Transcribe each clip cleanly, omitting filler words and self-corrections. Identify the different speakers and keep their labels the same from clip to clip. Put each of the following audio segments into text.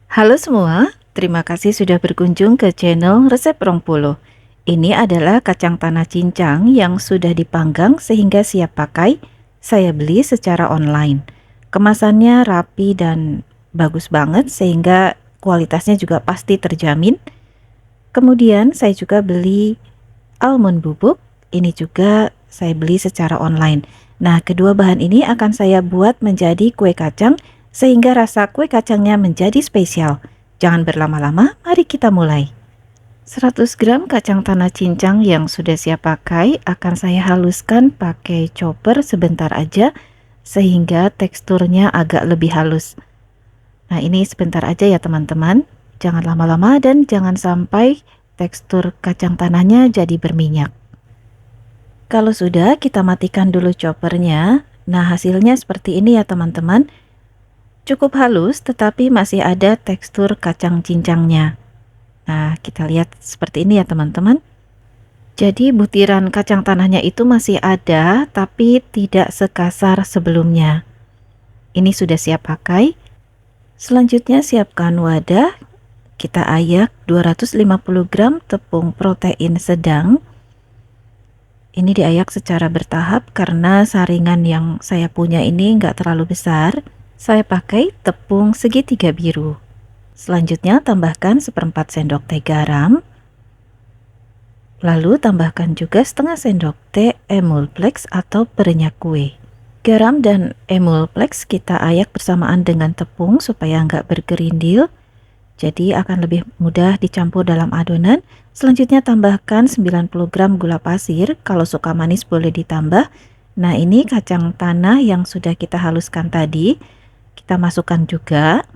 Speaker 1: Halo semua, terima kasih sudah berkunjung ke channel Resep Rongpolo. Ini adalah kacang tanah cincang yang sudah dipanggang sehingga siap pakai. Saya beli secara online. Kemasannya rapi dan bagus banget sehingga kualitasnya juga pasti terjamin. Kemudian saya juga beli almond bubuk. Ini juga saya beli secara online. Nah, kedua bahan ini akan saya buat menjadi kue kacang sehingga rasa kue kacangnya menjadi spesial. Jangan berlama-lama, mari kita mulai. 100 gram kacang tanah cincang yang sudah siap pakai akan saya haluskan pakai chopper sebentar aja sehingga teksturnya agak lebih halus. Nah, ini sebentar aja ya teman-teman. Jangan lama-lama dan jangan sampai tekstur kacang tanahnya jadi berminyak. Kalau sudah, kita matikan dulu choppernya. Nah, hasilnya seperti ini ya teman-teman. Cukup halus tetapi masih ada tekstur kacang cincangnya. Nah, kita lihat seperti ini ya teman-teman. Jadi butiran kacang tanahnya itu masih ada tapi tidak sekasar sebelumnya. Ini sudah siap pakai. Selanjutnya siapkan wadah. Kita ayak 250 gram tepung protein sedang. Ini diayak secara bertahap karena saringan yang saya punya ini nggak terlalu besar. Saya pakai tepung segitiga biru. Selanjutnya tambahkan seperempat sendok teh garam. Lalu tambahkan juga setengah sendok teh emulplex atau perenyak kue. Garam dan emulplex kita ayak bersamaan dengan tepung supaya nggak bergerindil. Jadi akan lebih mudah dicampur dalam adonan. Selanjutnya tambahkan 90 gram gula pasir. Kalau suka manis boleh ditambah. Nah, ini kacang tanah yang sudah kita haluskan tadi. Kita masukkan juga.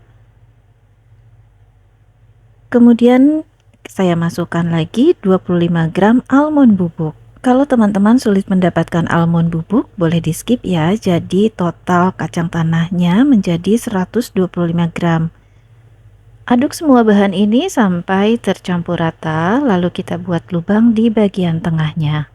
Speaker 1: Kemudian saya masukkan lagi 25 gram almond bubuk. Kalau teman-teman sulit mendapatkan almond bubuk, boleh di skip ya. Jadi total kacang tanahnya menjadi 125 gram. Aduk semua bahan ini sampai tercampur rata, lalu kita buat lubang di bagian tengahnya.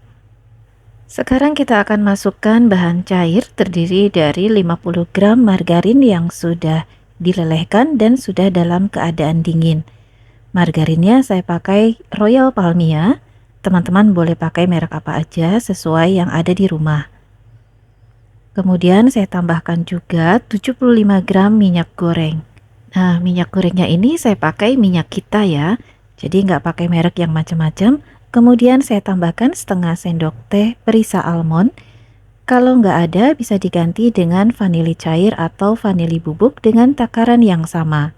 Speaker 1: Sekarang kita akan masukkan bahan cair terdiri dari 50 gram margarin yang sudah dilelehkan dan sudah dalam keadaan dingin. Margarinnya saya pakai Royal Palmia, teman-teman boleh pakai merek apa aja sesuai yang ada di rumah. Kemudian saya tambahkan juga 75 gram minyak goreng. Nah, minyak gorengnya ini saya pakai minyak kita ya, jadi nggak pakai merek yang macam-macam. Kemudian saya tambahkan setengah sendok teh perisa almond. Kalau nggak ada bisa diganti dengan vanili cair atau vanili bubuk dengan takaran yang sama.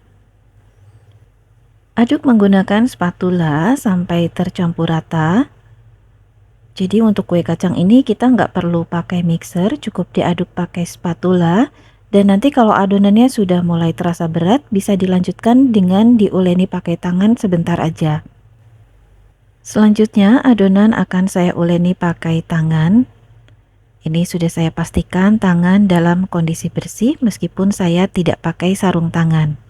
Speaker 1: Aduk menggunakan spatula sampai tercampur rata. Jadi untuk kue kacang ini kita nggak perlu pakai mixer, cukup diaduk pakai spatula. Dan nanti kalau adonannya sudah mulai terasa berat, bisa dilanjutkan dengan diuleni pakai tangan sebentar aja. Selanjutnya adonan akan saya uleni pakai tangan. Ini sudah saya pastikan tangan dalam kondisi bersih meskipun saya tidak pakai sarung tangan.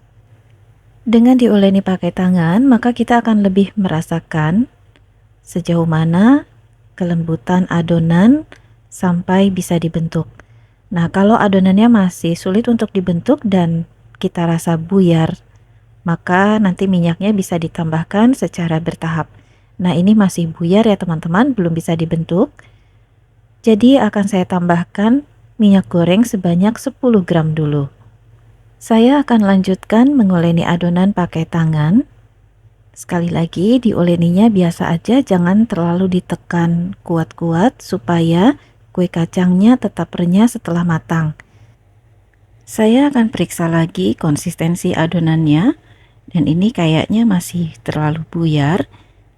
Speaker 1: Dengan diuleni pakai tangan, maka kita akan lebih merasakan sejauh mana kelembutan adonan sampai bisa dibentuk. Nah, kalau adonannya masih sulit untuk dibentuk dan kita rasa buyar, maka nanti minyaknya bisa ditambahkan secara bertahap. Nah, ini masih buyar ya teman-teman, belum bisa dibentuk. Jadi akan saya tambahkan minyak goreng sebanyak 10 gram dulu. Saya akan lanjutkan menguleni adonan pakai tangan. Sekali lagi diuleninya biasa aja, jangan terlalu ditekan kuat-kuat supaya kue kacangnya tetap renyah setelah matang. Saya akan periksa lagi konsistensi adonannya dan ini kayaknya masih terlalu buyar.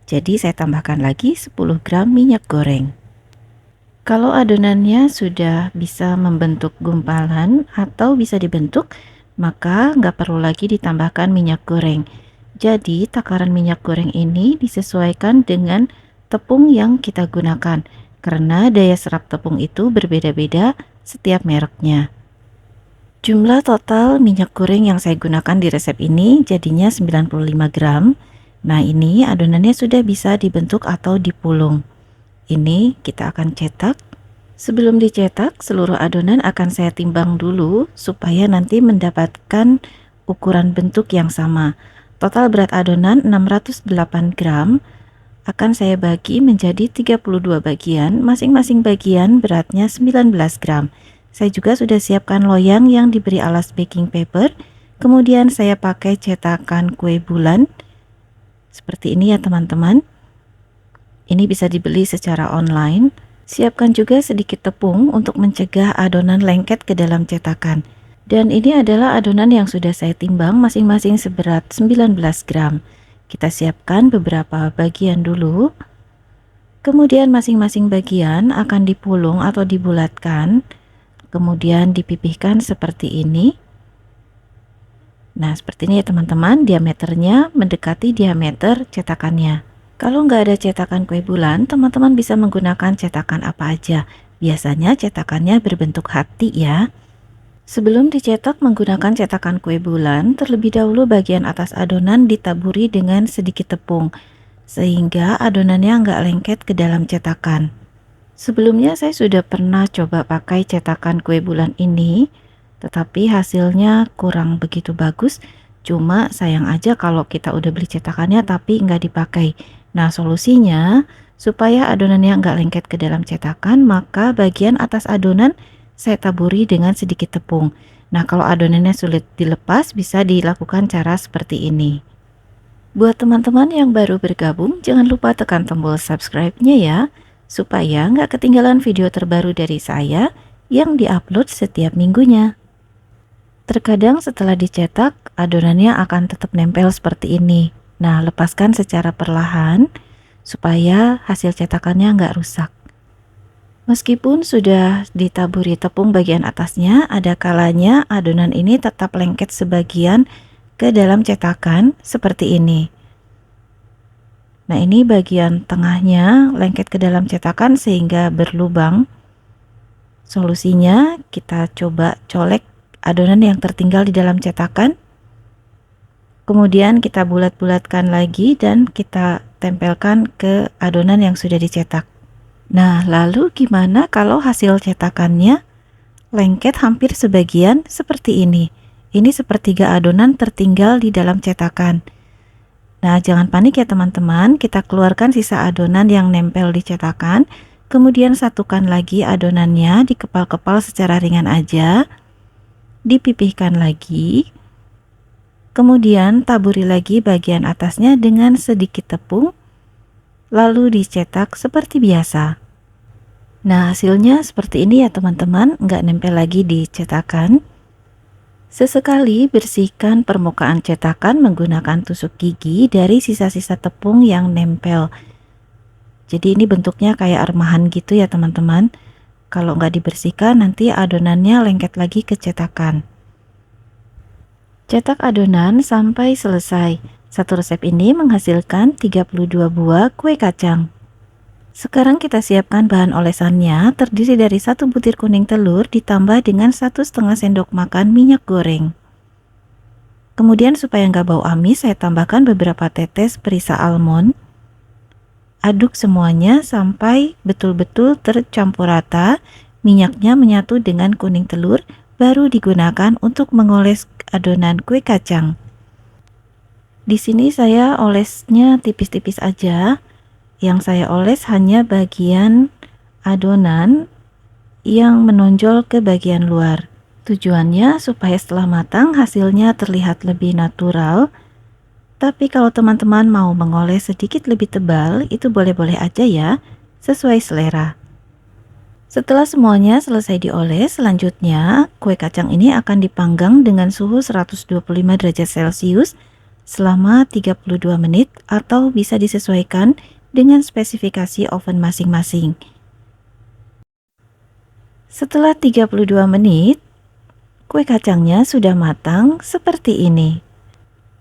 Speaker 1: Jadi saya tambahkan lagi 10 gram minyak goreng. Kalau adonannya sudah bisa membentuk gumpalan atau bisa dibentuk, maka nggak perlu lagi ditambahkan minyak goreng. Jadi takaran minyak goreng ini disesuaikan dengan tepung yang kita gunakan. Karena daya serap tepung itu berbeda-beda setiap mereknya. Jumlah total minyak goreng yang saya gunakan di resep ini jadinya 95 gram. Nah, ini adonannya sudah bisa dibentuk atau dipulung. Ini kita akan cetak. Sebelum dicetak, seluruh adonan akan saya timbang dulu supaya nanti mendapatkan ukuran bentuk yang sama. Total berat adonan 608 gram akan saya bagi menjadi 32 bagian, masing-masing bagian beratnya 19 gram. Saya juga sudah siapkan loyang yang diberi alas baking paper. Kemudian saya pakai cetakan kue bulan seperti ini ya teman-teman. Ini bisa dibeli secara online. Siapkan juga sedikit tepung untuk mencegah adonan lengket ke dalam cetakan. Dan ini adalah adonan yang sudah saya timbang masing-masing seberat 19 gram. Kita siapkan beberapa bagian dulu. Kemudian masing-masing bagian akan dipulung atau dibulatkan. Kemudian dipipihkan seperti ini. Nah, seperti ini ya teman-teman, diameternya mendekati diameter cetakannya. Kalau nggak ada cetakan kue bulan, teman-teman bisa menggunakan cetakan apa aja. Biasanya cetakannya berbentuk hati ya. Sebelum dicetak menggunakan cetakan kue bulan, terlebih dahulu bagian atas adonan ditaburi dengan sedikit tepung, sehingga adonannya nggak lengket ke dalam cetakan. Sebelumnya saya sudah pernah coba pakai cetakan kue bulan ini, tetapi hasilnya kurang begitu bagus. Cuma sayang aja kalau kita udah beli cetakannya tapi nggak dipakai. Nah, solusinya supaya adonannya nggak lengket ke dalam cetakan, maka bagian atas adonan saya taburi dengan sedikit tepung. Nah, kalau adonannya sulit dilepas, bisa dilakukan cara seperti ini. Buat teman-teman yang baru bergabung, jangan lupa tekan tombol subscribe-nya ya, supaya nggak ketinggalan video terbaru dari saya yang diupload setiap minggunya. Terkadang setelah dicetak, adonannya akan tetap nempel seperti ini. Nah, lepaskan secara perlahan supaya hasil cetakannya nggak rusak. Meskipun sudah ditaburi tepung bagian atasnya, ada kalanya adonan ini tetap lengket sebagian ke dalam cetakan seperti ini. Nah, ini bagian tengahnya lengket ke dalam cetakan sehingga berlubang. Solusinya kita coba colek adonan yang tertinggal di dalam cetakan. Kemudian kita bulat-bulatkan lagi dan kita tempelkan ke adonan yang sudah dicetak. Nah, lalu gimana kalau hasil cetakannya lengket hampir sebagian seperti ini? Ini sepertiga adonan tertinggal di dalam cetakan. Nah, jangan panik ya teman-teman, kita keluarkan sisa adonan yang nempel di cetakan, kemudian satukan lagi adonannya, dikepal-kepal secara ringan aja, dipipihkan lagi, kemudian taburi lagi bagian atasnya dengan sedikit tepung, lalu dicetak seperti biasa. Nah, hasilnya seperti ini ya teman-teman, nggak nempel lagi di cetakan. Sesekali bersihkan permukaan cetakan menggunakan tusuk gigi dari sisa-sisa tepung yang nempel. Jadi ini bentuknya kayak remahan gitu ya teman-teman. Kalau nggak dibersihkan nanti adonannya lengket lagi ke cetakan. Cetak adonan sampai selesai. Satu resep ini menghasilkan 32 buah kue kacang. Sekarang kita siapkan bahan olesannya, terdiri dari 1 butir kuning telur ditambah dengan 1,5 sendok makan minyak goreng. Kemudian supaya nggak bau amis, saya tambahkan beberapa tetes perisa almond. Aduk semuanya sampai betul-betul tercampur rata, minyaknya menyatu dengan kuning telur, baru digunakan untuk mengoles adonan kue kacang. Di sini saya olesnya tipis-tipis aja. Yang saya oles hanya bagian adonan yang menonjol ke bagian luar. Tujuannya supaya setelah matang hasilnya terlihat lebih natural. Tapi kalau teman-teman mau mengoles sedikit lebih tebal, itu boleh-boleh aja ya, sesuai selera. Setelah semuanya selesai dioles, selanjutnya kue kacang ini akan dipanggang dengan suhu 125 derajat Celcius selama 32 menit atau bisa disesuaikan dengan spesifikasi oven masing-masing. Setelah 32 menit, kue kacangnya sudah matang seperti ini.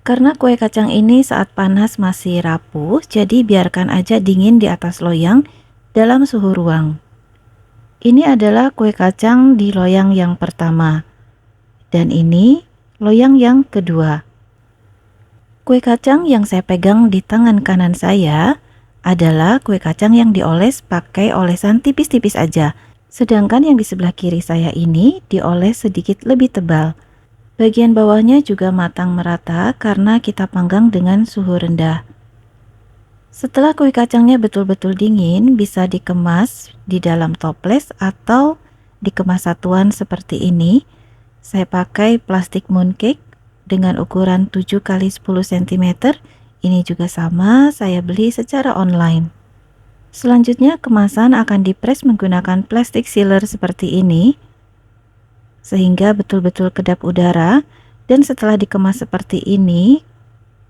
Speaker 1: Karena kue kacang ini saat panas masih rapuh, jadi biarkan aja dingin di atas loyang dalam suhu ruang. Ini adalah kue kacang di loyang yang pertama, dan ini loyang yang kedua. Kue kacang yang saya pegang di tangan kanan saya adalah kue kacang yang dioles pakai olesan tipis-tipis aja. Sedangkan yang di sebelah kiri saya ini dioles sedikit lebih tebal. Bagian bawahnya juga matang merata karena kita panggang dengan suhu rendah. Setelah kue kacangnya betul-betul dingin, bisa dikemas di dalam toples atau dikemas satuan seperti ini. Saya pakai plastik mooncake dengan ukuran 7 kali 10 cm. Ini juga sama, saya beli secara online. Selanjutnya kemasan akan dipres menggunakan plastik sealer seperti ini, sehingga betul-betul kedap udara, dan setelah dikemas seperti ini,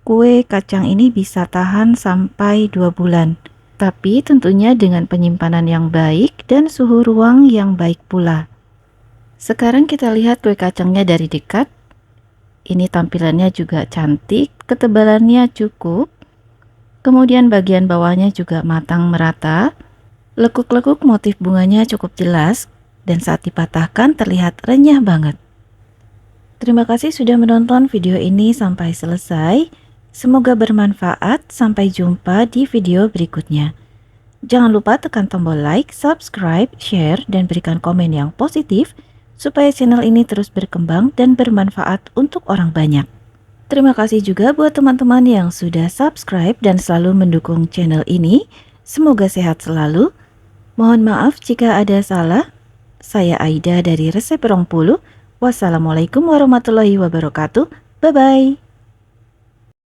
Speaker 1: kue kacang ini bisa tahan sampai 2 bulan. Tapi tentunya dengan penyimpanan yang baik dan suhu ruang yang baik pula. Sekarang kita lihat kue kacangnya dari dekat. Ini tampilannya juga cantik, ketebalannya cukup. Kemudian bagian bawahnya juga matang merata. Lekuk-lekuk motif bunganya cukup jelas, dan saat dipatahkan terlihat renyah banget. Terima kasih sudah menonton video ini sampai selesai. Semoga bermanfaat. Sampai jumpa di video berikutnya. Jangan lupa tekan tombol like, subscribe, share, dan berikan komen yang positif supaya channel ini terus berkembang dan bermanfaat untuk orang banyak. Terima kasih juga buat teman-teman yang sudah subscribe dan selalu mendukung channel ini. Semoga sehat selalu. Mohon maaf jika ada salah. Saya Aida dari Resep Rongpulu. Wassalamualaikum warahmatullahi wabarakatuh. Bye-bye.